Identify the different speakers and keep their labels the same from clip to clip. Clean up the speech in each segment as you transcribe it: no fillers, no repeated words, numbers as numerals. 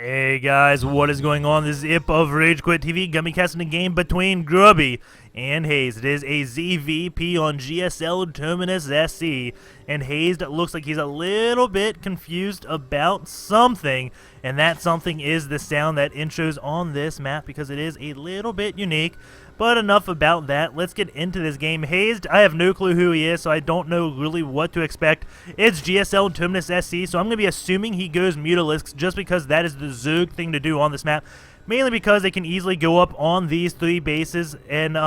Speaker 1: Hey guys, what is going on? This is Ip of RageQuitTV, gonna be casting a game between Grubby and Hazed. It is a ZVP on GSL Terminus SC, and Hazed looks like he's a little bit confused about something, and that something is the sound that intros on this map because it is a little bit unique. But enough about that, let's get into this game. Hazed, I have no clue who he is, so I don't know really what to expect. It's GSL Terminus SC, so I'm going to be assuming he goes Mutalisks just because that is the Zerg thing to do on this map. Mainly because they can easily go up on these 3 bases and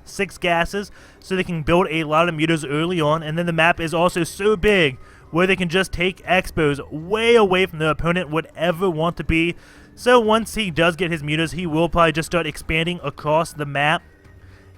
Speaker 1: 6 gases, so they can build a lot of mutas early on, and then the map is also so big where they can just take expos way away from the opponent would ever want to be. So once he does get his mutas, he will probably just start expanding across the map.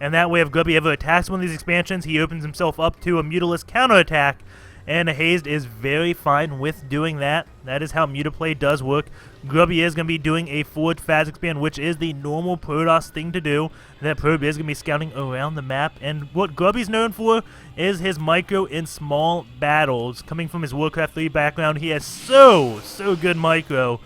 Speaker 1: And that way, if Grubby ever attacks one of these expansions, he opens himself up to a Mutalist counterattack. And Hazed is very fine with doing that. That is how Mutaplay does work. Grubby is going to be doing a forward phase expand, which is the normal Protoss thing to do. That probe is going to be scouting around the map. And what Grubby's known for is his micro in small battles. Coming from his Warcraft 3 background, he has so good micro.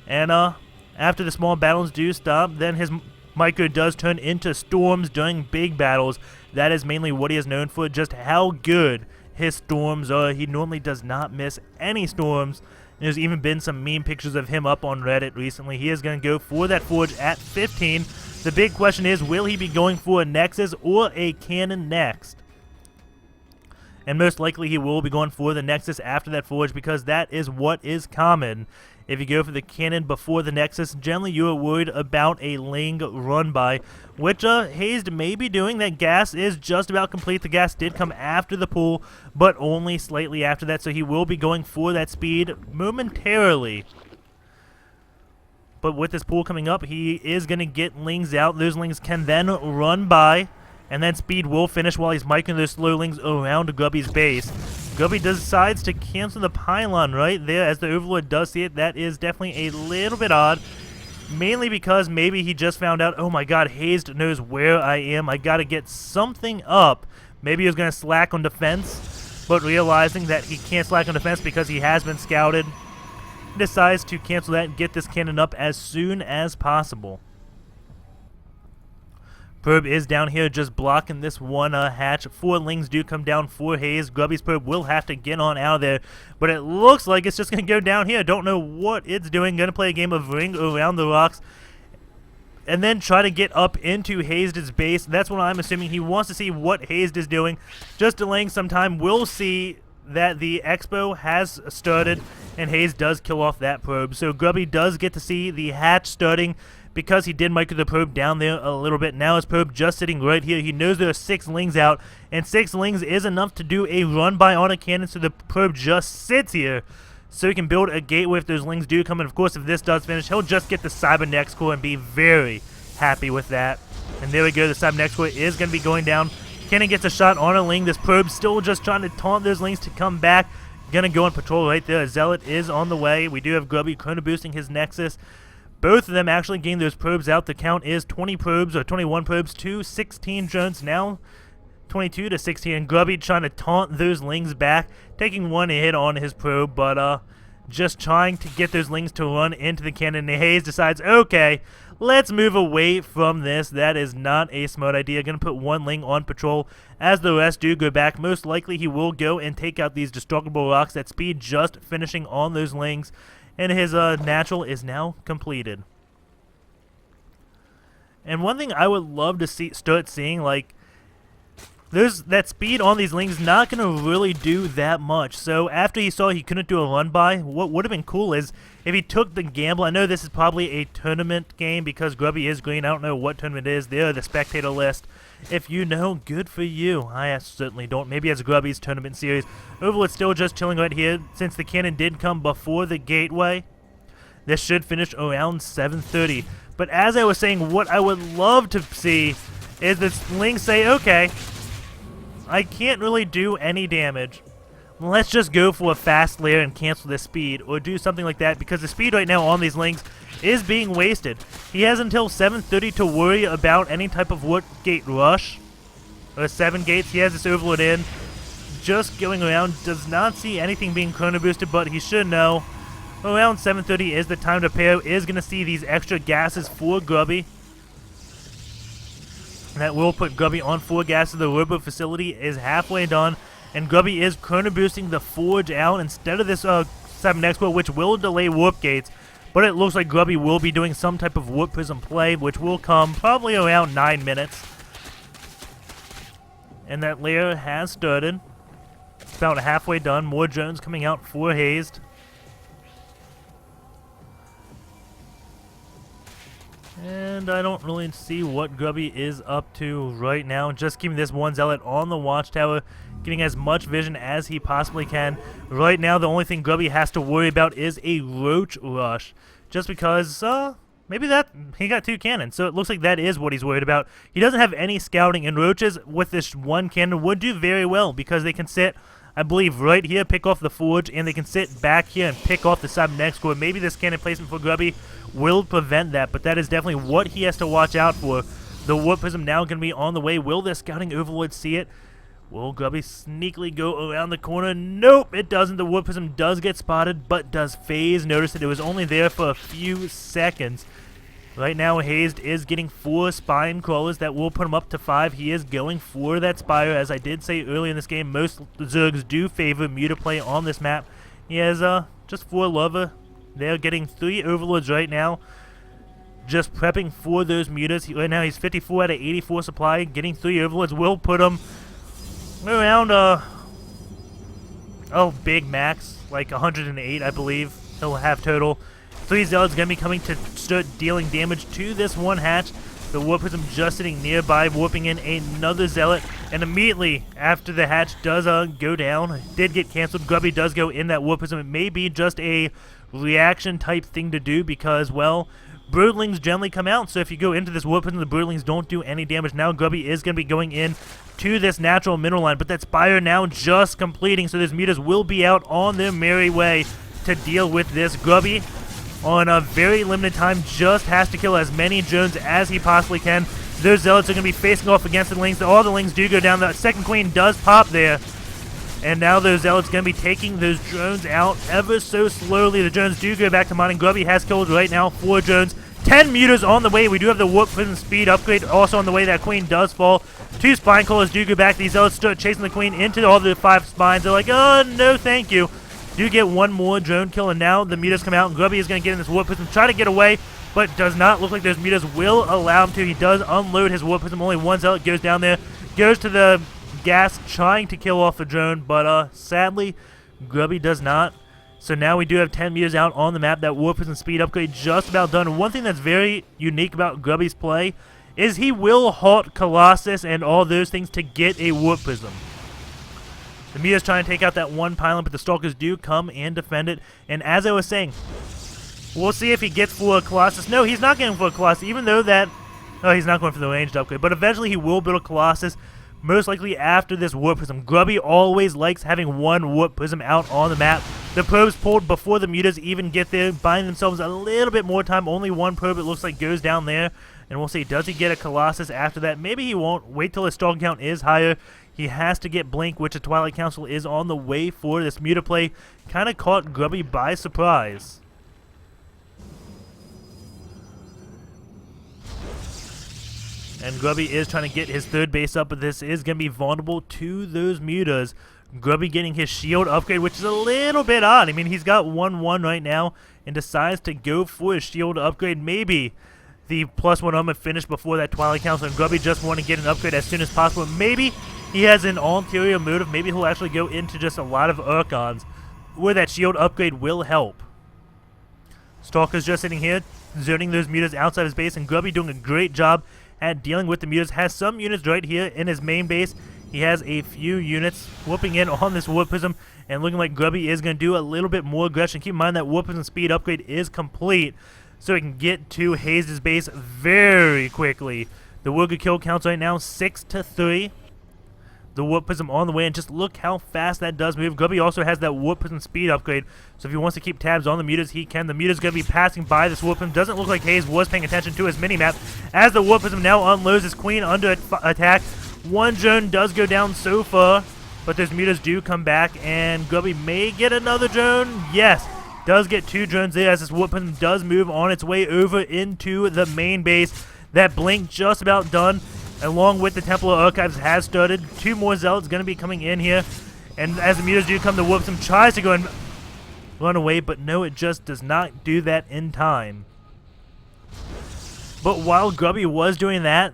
Speaker 1: And after the small battles do stop, then his micro does turn into storms during big battles. That is mainly what he is known for, just how good his storms are. He normally does not miss any storms. There's even been some meme pictures of him up on Reddit recently. He is going to go for that forge at 15. The big question is, will he be going for a Nexus or a Cannon next? And most likely he will be going for the Nexus after that forge because that is what is common. If you go for the Cannon before the Nexus, generally you are worried about a Ling run by, which Hazed may be doing. That gas is just about complete. The gas did come after the pool, but only slightly after that, so he will be going for that speed momentarily. But with this pool coming up, he is going to get Lings out. Those Lings can then run by, and then speed will finish while he's micing those slow Lings around Grubby's base. Grubby decides to cancel the pylon right there as the Overlord does see it. That is definitely a little bit odd. Mainly because maybe he just found out, oh my god, Hazed knows where I am. I gotta get something up. Maybe he was going to slack on defense, but realizing that he can't slack on defense because he has been scouted, he decides to cancel that and get this cannon up as soon as possible. Probe is down here just blocking this one hatch. 4 Lings do come down for Hazed. Grubby's probe will have to get on out of there, but it looks like it's just going to go down here. Don't know what it's doing. Going to play a game of Ring around the rocks and then try to get up into Hazed's base. That's what I'm assuming. He wants to see what Hazed is doing. Just delaying some time. We'll see that the Expo has started, and Hazed does kill off that probe. So Grubby does get to see the hatch starting, because he did micro the probe down there a little bit. Now his probe just sitting right here. He knows there are 6 Lings out, and 6 Lings is enough to do a run-by on a cannon, so the probe just sits here so he can build a gateway if those Lings do come. And of course, if this does finish, he'll just get the Cybernex core and be very happy with that. And there we go. The Cybernex core is going to be going down. Cannon gets a shot on a Ling. This probe still just trying to taunt those Lings to come back. Gonna go on patrol right there. A Zealot is on the way. We do have Grubby chrono boosting his Nexus. Both of them actually gain those probes out. The count is 20 probes, or 21 probes to 16 drones. Now 22 to 16. And Grubby trying to taunt those Lings back, taking one hit on his probe, but just trying to get those Lings to run into the cannon. And Hazed decides, okay, let's move away from this. That is not a smart idea. Going to put 1 Ling on patrol as the rest do go back. Most likely he will go and take out these destructible rocks at speed, just finishing on those Lings. And his natural is now completed. And one thing I would love to start seeing, like, there's that speed on these Lings not going to really do that much. So after he saw he couldn't do a run-by, what would have been cool is if he took the gamble. I know this is probably a tournament game because Grubby is green. I don't know what tournament it is. They're the spectator list. If you know, good for you. I certainly don't. Maybe it's Grubby's tournament series. Overlord's still just chilling right here. Since the cannon did come before the gateway, this should finish around 7:30. But as I was saying, what I would love to see is this Ling say, okay, I can't really do any damage. Let's just go for a fast layer and cancel this speed, or do something like that, because the speed right now on these Lings is being wasted. He has until 7:30 to worry about any type of Warp Gate rush. Or 7 gates. He has this Overlord in. Just going around. Does not see anything being chrono boosted, but he should know Around 7:30 is the time to pair. Is going to see these extra gases for Grubby. That will put Grubby on 4 gases. The Robo facility is halfway done, and Grubby is chrono boosting the Forge out instead of this Cyber Expo, which will delay warp gates. But it looks like Grubby will be doing some type of warp prism play, which will come probably around 9 minutes. And that layer has started. It's about halfway done. More drones coming out for Hazed. And I don't really see what Grubby is up to right now. Just keeping this one Zealot on the watchtower, getting as much vision as he possibly can. Right now, the only thing Grubby has to worry about is a Roach rush. Just because, maybe that he got 2 cannons, so it looks like that is what he's worried about. He doesn't have any scouting, and Roaches with this 1 cannon would do very well because they can sit, I believe, right here, pick off the Forge, and they can sit back here and pick off the Cybernetic Core. Maybe this cannon placement for Grubby will prevent that, but that is definitely what he has to watch out for. The Warp Prism now going to be on the way. Will the Scouting Overlord see it? Will Grubby sneakily go around the corner? Nope, it doesn't. The Warp Prism does get spotted, but does FaZe notice that it was only there for a few seconds? Right now, Hazed is getting 4 Spine Crawlers. That will put him up to 5. He is going for that Spire. As I did say earlier in this game, most Zergs do favor Muta play on this map. He has just 4 Lover. They're getting 3 Overlords right now. Just prepping for those Mutas. Right now, he's 54 out of 84 supply. Getting 3 Overlords will put him around, big max. Like 108, I believe. He'll have total. 3 Zealots going to be coming to start dealing damage to this 1 hatch. The Warp Prism just sitting nearby, warping in another Zealot. And immediately after the hatch does go down, did get canceled. Grubby does go in that Warp Prism. It may be just a reaction type thing to do because, well, Broodlings generally come out. So if you go into this Warp Prism, the Broodlings don't do any damage. Now Grubby is going to be going in to this natural mineral line. But that Spire now just completing. So those Mutas will be out on their merry way to deal with this. Grubby, on a very limited time, just has to kill as many drones as he possibly can. Those Zealots are going to be facing off against the Lings. All the Lings do go down. The second Queen does pop there. And now those Zealots going to be taking those drones out ever so slowly. The drones do go back to mining. Grubby has killed right now 4 drones. 10 Mutas on the way. We do have the Warp Prism speed upgrade also on the way. That Queen does fall. 2 Spine Crawlers do go back. These Zealots start chasing the Queen into all the 5 spines. They're like, oh, no, thank you. Do get 1 more drone kill, and now the Mutas come out, and Grubby is going to get in this Warp Prism, try to get away, but does not look like those Mutas will allow him to. He does unload his Warp Prism. Only 1 Zealot goes down there, goes to the gas, trying to kill off the drone, but sadly, Grubby does not. So now we do have 10 Mutas out on the map. That Warp Prism speed upgrade just about done. And one thing that's very unique about Grubby's play is he will halt Colossus and all those things to get a Warp Prism. The Muta's trying to take out that 1 pylon, but the Stalkers do come and defend it. And as I was saying, we'll see if he gets for a Colossus. No, he's not getting for a Colossus, even though that... Oh, he's not going for the ranged upgrade. But eventually he will build a Colossus, most likely after this Warp Prism. Grubby always likes having 1 Warp Prism out on the map. The probes pulled before the Mutas even get there, buying themselves a little bit more time. Only 1 probe, it looks like, goes down there. And we'll see, does he get a Colossus after that? Maybe he won't. Wait till his Stalker count is higher. He has to get Blink, which the Twilight Council is on the way for. This Muta play kind of caught Grubby by surprise. And Grubby is trying to get his 3rd base up, but this is going to be vulnerable to those Mutas. Grubby getting his shield upgrade, which is a little bit odd. I mean, he's got 1-1 right now and decides to go for his shield upgrade. Maybe the +1 armor finished before that Twilight Council, and Grubby just want to get an upgrade as soon as possible. Maybe he has an ulterior motive. Maybe he'll actually go into just a lot of Archons where that shield upgrade will help. Stalker's just sitting here, zoning those Mutas outside his base, and Grubby doing a great job at dealing with the Mutas. Has some units right here in his main base. He has a few units whooping in on this Warp Prism, and looking like Grubby is going to do a little bit more aggression. Keep in mind that Warp Prism speed upgrade is complete, so he can get to Hazed's base very quickly. The Wooga kill counts right now 6-3. The Warp Prism on the way, and just look how fast that does move. Grubby also has that Warp Prism speed upgrade, so if he wants to keep tabs on the Mutas, he can. The Muta's going to be passing by this Warp Prism. Doesn't look like Hazed was paying attention to his minimap, as the Warp Prism now unloads his Queen under attack. 1 drone does go down so far, but those Mutas do come back, and Grubby may get another drone. Yes, does get 2 drones there as this warp prism does move on its way over into the main base. That blink just about done, along with the Temple of Archives has started. 2 more Zealots going to be coming in here. And as the mutas do come, the warp prism tries to go and run away, but no, it just does not do that in time. But while Grubby was doing that,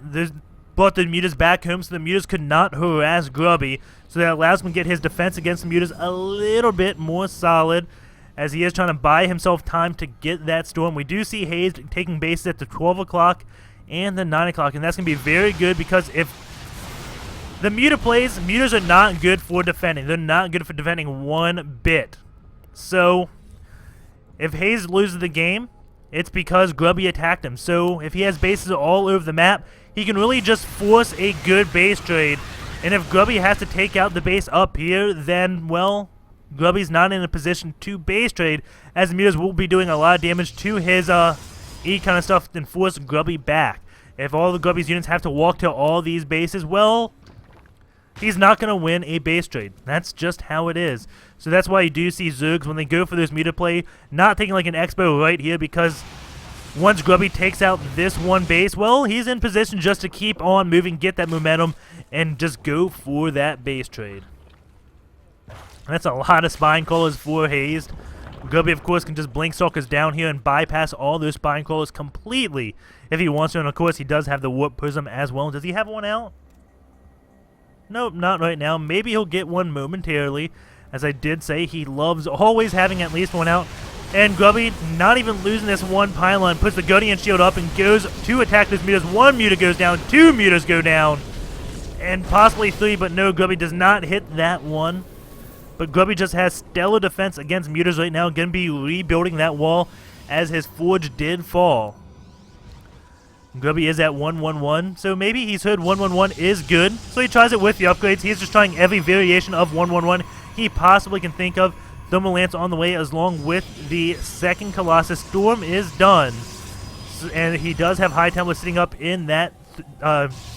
Speaker 1: brought the mutas back home so the mutas could not harass Grubby. So that allows him to get his defense against the mutas a little bit more solid, as he is trying to buy himself time to get that storm. We do see Hazed taking bases at the 12 o'clock and the 9 o'clock, and that's going to be very good because if the muta plays, mutas are not good for defending. They're not good for defending one bit. So if Hazed loses the game, it's because Grubby attacked him. So if he has bases all over the map, he can really just force a good base trade. And if Grubby has to take out the base up here, then, well, Grubby's not in a position to base trade, as the mutas will be doing a lot of damage to his E kind of stuff and force Grubby back. If all the Grubby's units have to walk to all these bases, well, he's not going to win a base trade. That's just how it is. So that's why you do see Zergs, when they go for this muta play, not taking like an Expo right here, because once Grubby takes out this one base, well, he's in position just to keep on moving, get that momentum, and just go for that base trade. That's a lot of spine crawlers for Hazed. Grubby, of course, can just blink stalkers down here and bypass all those spine crawlers completely if he wants to. And, of course, he does have the warp prism as well. Does he have one out? Nope, not right now. Maybe he'll get one momentarily. As I did say, he loves always having at least one out. And Grubby, not even losing this one pylon, puts the Guardian Shield up and goes to attack those mutas. 1 muta goes down, 2 mutas go down, and possibly 3, but no, Grubby does not hit that one. But Grubby just has stellar defense against mutas right now. Going to be rebuilding that wall as his forge did fall. Grubby is at 111, so maybe he's heard 111 is good, so he tries it with the upgrades. He's just trying every variation of 111 he possibly can think of. Thermal Lance on the way, as long with the second Colossus. Storm is done, and he does have High Templar sitting up in that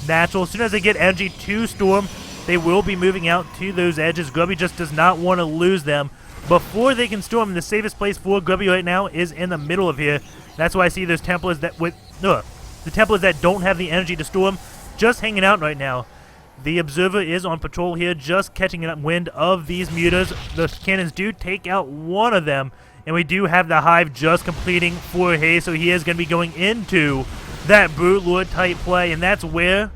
Speaker 1: natural. As soon as they get energy to Storm, they will be moving out to those edges. Grubby just does not want to lose them before they can storm. The safest place for Grubby right now is in the middle of here. That's why I see those Templars that the Templars that don't have the energy to storm just hanging out right now. The Observer is on patrol here, just catching up wind of these mutas. The cannons do take out one of them, and we do have the Hive just completing for Hayes, so he is going to be going into that Brute Lord type play, and that's where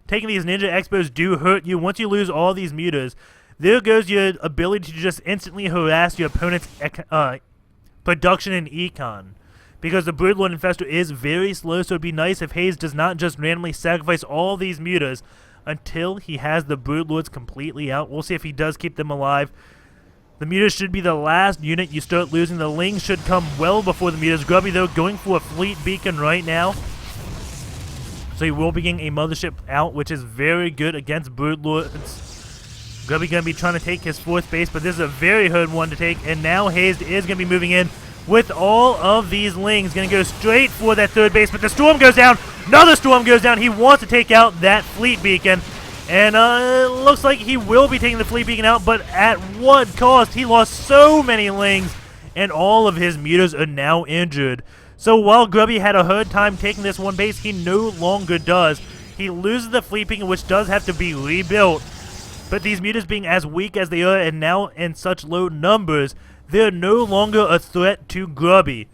Speaker 1: taking these Ninja Expos do hurt you. Once you lose all these mutas, there goes your ability to just instantly harass your opponent's production and econ. Because the Brute Lord Infestor is very slow, so it'd be nice if Hayes does not just randomly sacrifice all these mutas until he has the Brood Lords completely out. We'll see if he does keep them alive. The mutas should be the last unit you start losing. The Lings should come well before the mutas. Grubby, though, going for a fleet beacon right now. So he will be getting a mothership out, which is very good against Brood Lords. Grubby going to be trying to take his 4th base, but this is a very hard one to take. And now Hazed is going to be moving in with all of these Lings. Going to go straight for that 3rd base, but the Storm goes down. Another Storm goes down. He wants to take out that fleet beacon. And it looks like he will be taking the fleet beacon out, but at what cost? He lost so many Lings, and all of his mutas are now injured. So while Grubby had a hard time taking this one base, he no longer does. He loses the fleet beacon, which does have to be rebuilt. But these mutas being as weak as they are, and now in such low numbers, they're no longer a threat to Grubby.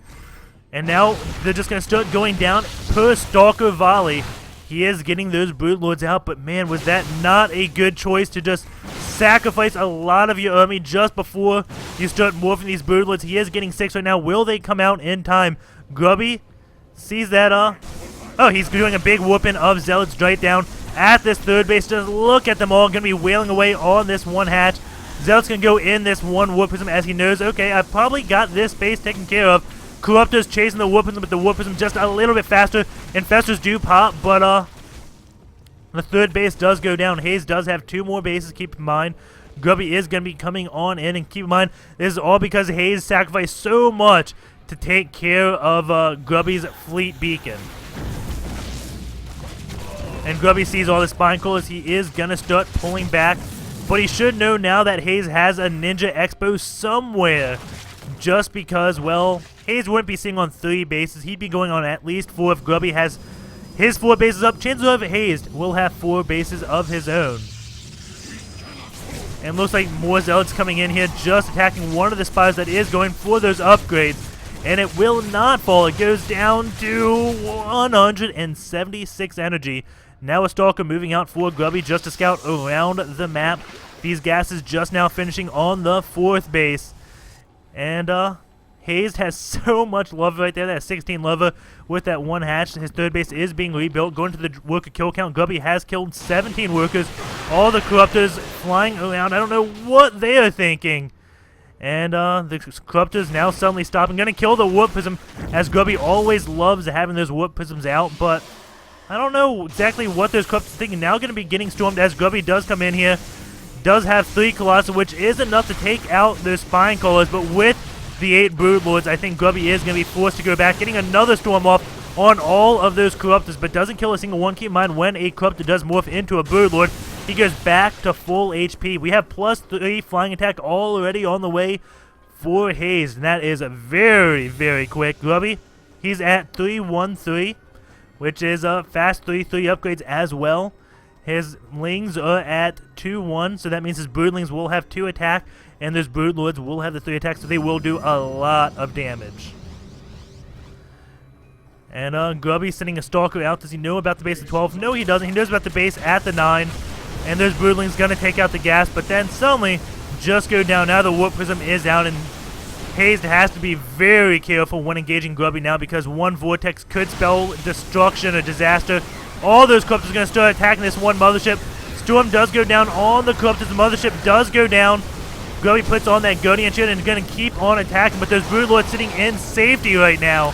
Speaker 1: And now they're just going to start going down per Stalker volley. He is getting those Brood Lords out, but man, was that not a good choice to just sacrifice a lot of your army just before you start morphing these Brood Lords. He is getting 6 right now. Will they come out in time? Grubby sees that, oh, he's doing a big whooping of Zealots right down at this 3rd base. Just look at them all. Going to be wailing away on this one hatch. Zealot's going to go in this one Warp Prism as he knows, okay, I've probably got this base taken care of. Corruptor's chasing the Warp Prism, but the Warp Prism just a little bit faster. Infestors do pop, but the 3rd base does go down. Hayes does have 2 more bases, keep in mind. Grubby is going to be coming on in, and keep in mind, this is all because Hayes sacrificed so much to take care of Grubby's fleet beacon. And Grubby sees all the spine crawlers. He is going to start pulling back, but he should know now that Hayes has a Ninja Expo somewhere just because, well, Hazed wouldn't be sitting on 3 bases. He'd be going on at least 4 if Grubby has his 4 bases up. Chances are Hazed will have 4 bases of his own. And looks like more Zealots coming in here, just attacking one of the spires that is going for those upgrades. And it will not fall. It goes down to 176 energy. Now a Stalker moving out for Grubby just to scout around the map. These gases just now finishing on the 4th base. And Hazed has so much love right there. That 16 lover with that 1 hatch. His 3rd base is being rebuilt. Going to the worker kill count. Grubby has killed 17 workers. All the Corruptors flying around. I don't know what they are thinking. And the Corruptors now suddenly stopping. Going to kill the Warp Prism, as Grubby always loves having those Warp Prisms out. But I don't know exactly what those Corruptors are thinking. Now going to be getting stormed as Grubby does come in here. Does have 3 Colossus, which is enough to take out those Spine Callers. But with the 8 Broodlords, I think Grubby is going to be forced to go back. Getting another Storm off on all of those Corruptors, but doesn't kill a single one. Keep in mind, when a Corruptor does morph into a Broodlord, he goes back to full HP. We have +3 flying attack already on the way for Hazed, and that is very, very quick. Grubby, he's at 313, which is fast 3-3 upgrades as well. His Lings are at 2-1, so that means his Broodlings will have 2 attack, and those Broodlords will have the 3 attacks, so they will do a lot of damage. And Grubby sending a Stalker out. Does he know about the base at 12? No, he doesn't. He knows about the base at the 9. And those Broodlings going to take out the gas, but then suddenly just go down. Now the Warp Prism is out, and Hazed has to be very careful when engaging Grubby now, because one Vortex could spell destruction or disaster. All those Corruptors are going to start attacking this one Mothership. Storm does go down on the Corruptors. The Mothership does go down. Grubby puts on that Guardian Shield and is going to keep on attacking, but those Broodlords sitting in safety right now.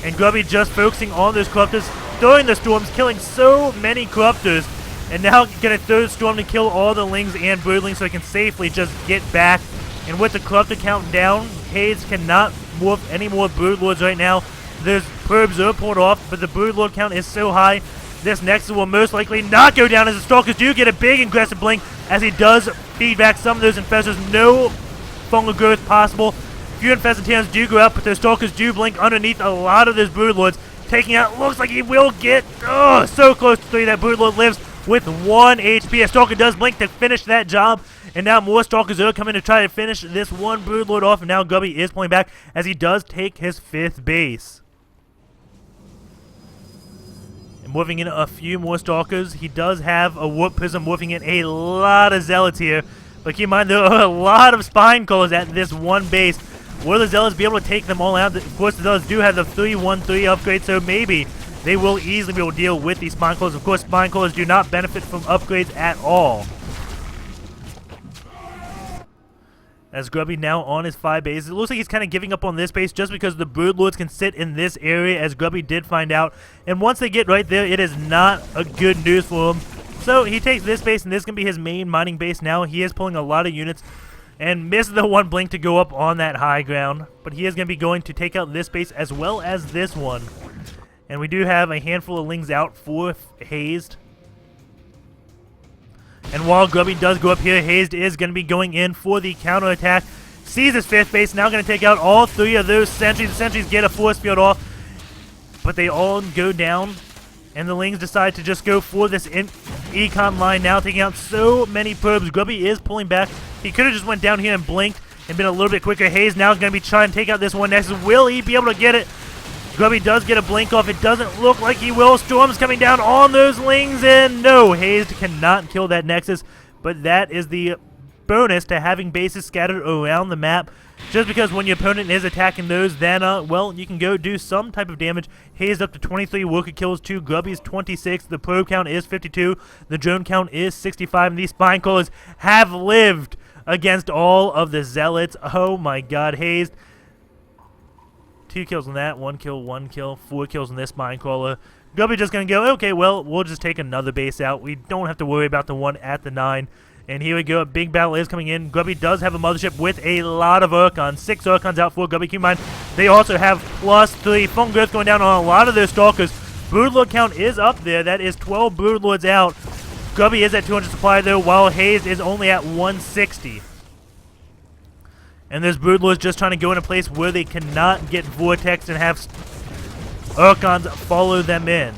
Speaker 1: And Grubby just focusing on those Corruptors, throwing the Storms, killing so many Corruptors. And now going to throw the Storm to kill all the Lings and Broodlings so he can safely just get back. And with the Corruptor count down, Hazed cannot morph any more Broodlords right now. Those probes are pulled off, but the Broodlord count is so high, this Nexus will most likely not go down, as the Stalkers do get a big aggressive blink as he does feed back some of those Infestors. No fungal growth possible. Few Infestors do go out, but those Stalkers do blink underneath a lot of those Broodlords. Taking out, looks like he will get, so close to 3. That Broodlord lives with 1 HP. A Stalker does blink to finish that job. And now more Stalkers are coming to try to finish this one Broodlord off. And now Grubby is pulling back as he does take his 5th base. And morphing in a few more Stalkers. He does have a Warp Prism morphing in a lot of Zealots here. But keep in mind, there are a lot of Spine Callers at this one base. Will the Zealots be able to take them all out? Of course, the Zealots do have the 3-1-3 upgrade, so maybe they will easily be able to deal with these Spine Callers. Of course, Spine Callers do not benefit from upgrades at all. As Grubby now on his 5 bases. It looks like he's kind of giving up on this base just because the Broodlords can sit in this area, as Grubby did find out. And once they get right there, it is not a good news for him. So he takes this base, and this can be his main mining base now. He is pulling a lot of units and missed the one blink to go up on that high ground. But he is going to be going to take out this base as well as this one. And we do have a handful of Lings out for Hazed. And while Grubby does go up here, Hazed is going to be going in for the counterattack. Sees his 5th base, now going to take out all 3 of those sentries. The sentries get a force field off, but they all go down. And the Lings decide to just go for this econ line now, taking out so many probes. Grubby is pulling back. He could have just went down here and blinked and been a little bit quicker. Hazed now is going to be trying to take out this one next. Will he be able to get it? Grubby does get a blink off. It doesn't look like he will. Storm's coming down on those Lings, and no, Hazed cannot kill that Nexus. But that is the bonus to having bases scattered around the map. Just because when your opponent is attacking those, then, well, you can go do some type of damage. Hazed up to 23 worker kills to Grubby's 26. The probe count is 52. The drone count is 65. And these Spine Callers have lived against all of the Zealots. Oh my god, Hazed. 2 kills on that, 1 kill, 4 kills on this Spine Crawler. Grubby just going to go, okay, well, we'll just take another base out. We don't have to worry about the one at the 9. And here we go, a big battle is coming in. Grubby does have a Mothership with a lot of Archons. 6 Archons out for Grubby. Keep in mind, they also have +3. Fungal growth going down on a lot of their Stalkers. Broodlord count is up there. That is 12 Broodlords out. Grubby is at 200 supply, though, while Hazed is only at 160. And this Broodlord's just trying to go in a place where they cannot get Vortex and have Archons follow them in.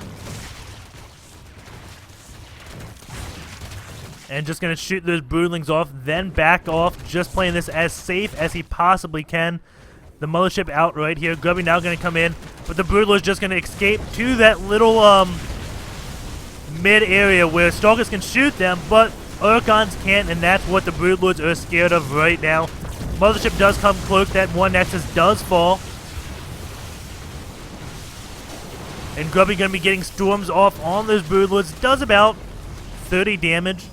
Speaker 1: And just going to shoot those Broodlings off, then back off, just playing this as safe as he possibly can. The Mothership out right here. Grubby now going to come in, but the Broodlord's just going to escape to that little mid area where Stalkers can shoot them, but Archons can't, and that's what the Broodlords are scared of right now. Mothership does come close. That one Nexus does fall. And Grubby going to be getting storms off on those Broodlords. Does about 30 damage.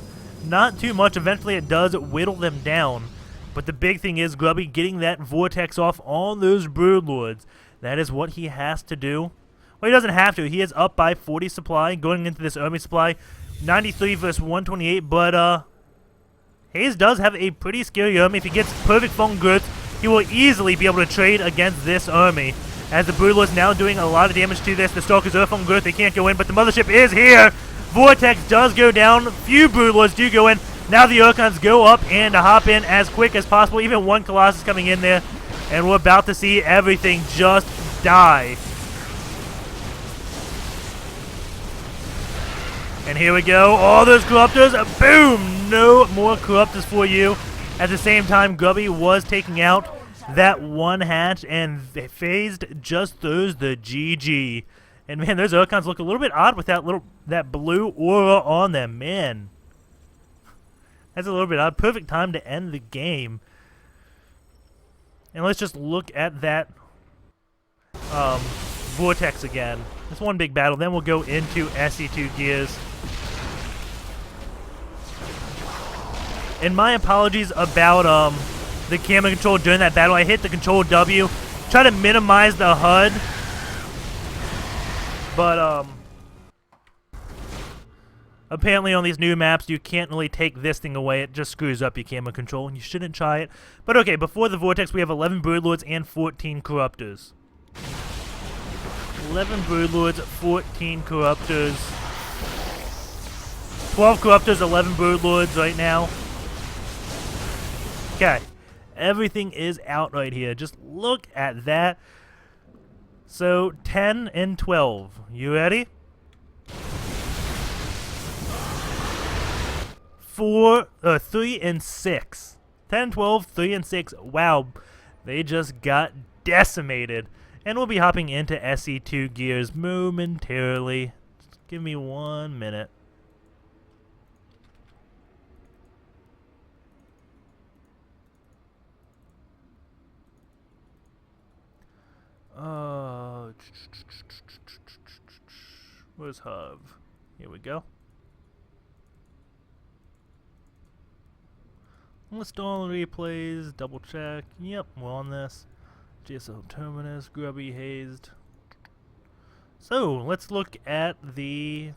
Speaker 1: Not too much. Eventually it does whittle them down. But the big thing is Grubby getting that Vortex off on those Broodlords. That is what he has to do. Well, he doesn't have to. He is up by 40 supply going into this army supply. 93 versus 128, but Hazed does have a pretty scary army. If he gets perfect phone goods, he will easily be able to trade against this army. As the Broodlord's now doing a lot of damage to this. The Stalkers are phone goods. They can't go in, but the Mothership is here. Vortex does go down. Few Broodlords do go in. Now the Archons go up and hop in as quick as possible. Even one Colossus coming in there. And we're about to see everything just die. And here we go. All those Corruptors. Boom! No more Corruptors for you. At the same time, Grubby was taking out that one hatch, and Hazed just throws the GG. And man, those Archons look a little bit odd with that blue aura on them. Man, that's a little bit odd. Perfect time to end the game. And let's just look at that Vortex again. It's one big battle. Then we'll go into SE2 gears. And my apologies about the camera control during that battle. I hit the Control W, try to minimize the HUD, but apparently on these new maps you can't really take this thing away. It just screws up your camera control, and you shouldn't try it. But okay, before the Vortex we have 11 Broodlords and 14 Corruptors. 11 Broodlords, 14 Corruptors. 12 Corruptors, 11 Broodlords right now. Okay, everything is out right here. Just look at that. So, 10 and 12. You ready? 3 and 6. 10, 12, 3 and 6. Wow, they just got decimated. And we'll be hopping into SE2 gears momentarily. Just give me 1 minute. Where's Hub? Here we go. Install replays, double check. Yep, we're on this. GSL Terminus, Grubby, Hazed. So, let's look at the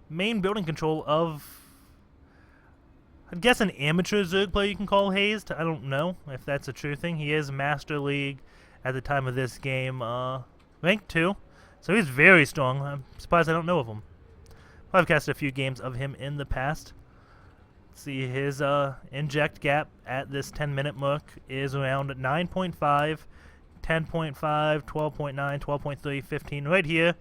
Speaker 1: main building control of, I guess, an amateur Zerg player you can call Hazed. I don't know if that's a true thing. He is Master League at the time of this game, ranked 2. So he's very strong. I'm surprised I don't know of him. I've cast a few games of him in the past. Let's see, his inject gap at this 10-minute mark is around 9.5, 10.5, 12.9, 12.3, 15 right here.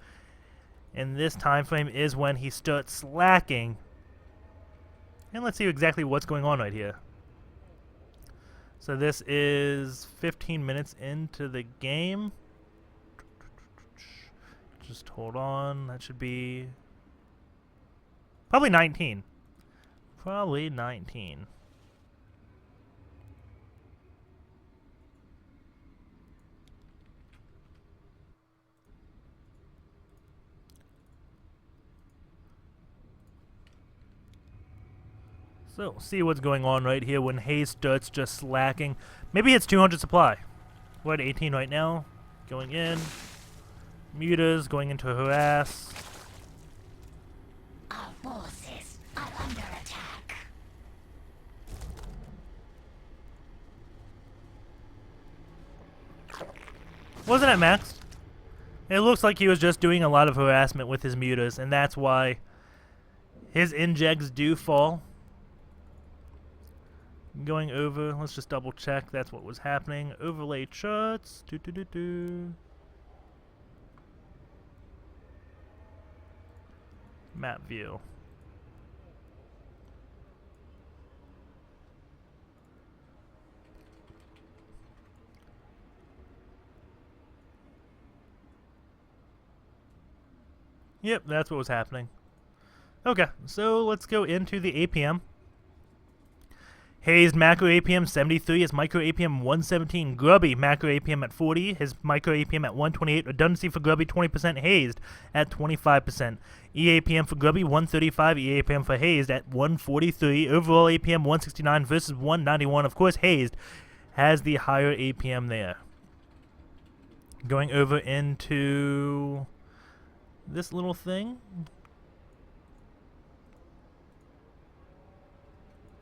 Speaker 1: And this time frame is when he starts slacking. And let's see exactly what's going on right here. So this is 15 minutes into the game. Just hold on. That should be probably 19. Probably 19. So, see what's going on right here when Hazed starts just slacking. Maybe it's 200 supply. We're at 18 right now. Going in. Mutas going into harass.
Speaker 2: Our forces are under attack.
Speaker 1: Wasn't it maxed? It looks like he was just doing a lot of harassment with his mutas, and that's why his injects do fall. Going over, let's just double check that's what was happening. Overlay charts. Map view. Yep, that's what was happening. Okay, so let's go into the APM. Hazed macro APM 73, his micro APM 117. Grubby macro APM at 40, his micro APM at 128. Redundancy for Grubby 20%, Hazed at 25%. EAPM for Grubby 135, EAPM for Hazed at 143. Overall APM 169 versus 191. Of course, Hazed has the higher APM there. Going over into this little thing.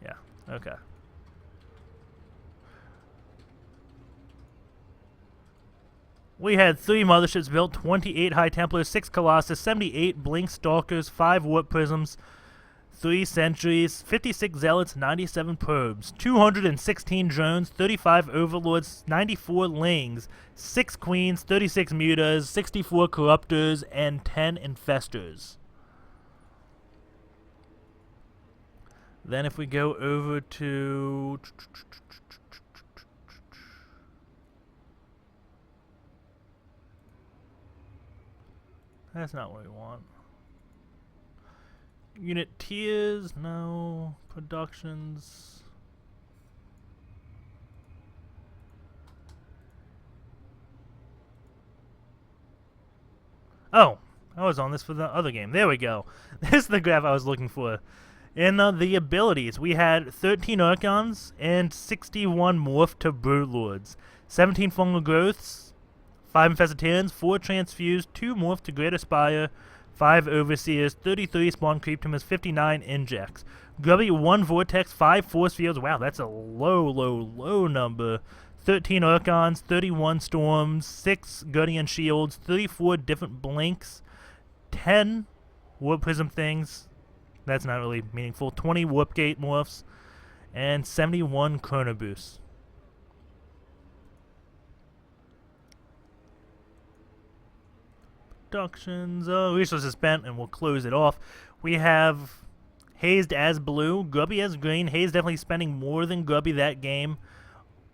Speaker 1: Yeah, okay. We had 3 motherships built, 28 High Templars, 6 Colossus, 78 Blink Stalkers, 5 Warp Prisms, 3 Sentries, 56 Zealots, 97 Probes, 216 Drones, 35 Overlords, 94 Lings, 6 Queens, 36 Mutas, 64 Corruptors, and 10 Infestors. Then if we go over to... That's not what we want. Unit tiers, no. Productions. Oh, I was on this for the other game. There we go. This is the graph I was looking for. In the abilities, we had 13 Archons and 61 Morph to Broodlords, 17 Fungal Growths, 5 Infested Terrans, 4 Transfused, 2 Morph to Greater Spire, 5 Overseers, 33 Spawn Creep Tumors, 59 Injects. Grubby, 1 Vortex, 5 Force Fields. Wow, that's a low number. 13 Archons, 31 Storms, 6 Guardian Shields, 34 different Blinks, 10 Warp Prism things. That's not really meaningful. 20 Warp Gate Morphs, and 71 Chrono Boosts. Productions, resources spent, and we'll close it off. We have Hazed as blue, Grubby as green. Hazed definitely spending more than Grubby that game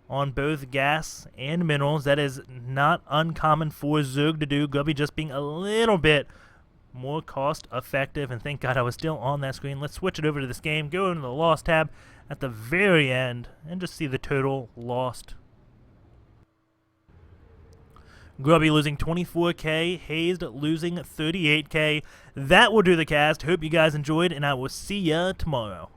Speaker 1: on both gas and minerals. That is not uncommon for Zerg to do. Grubby just being a little bit more cost effective, and thank God I was still on that screen. Let's switch it over to this game, go into the lost tab at the very end, and just see the total lost. Grubby losing 24k, Hazed losing 38k. That will do the cast. Hope you guys enjoyed, and I will see ya tomorrow.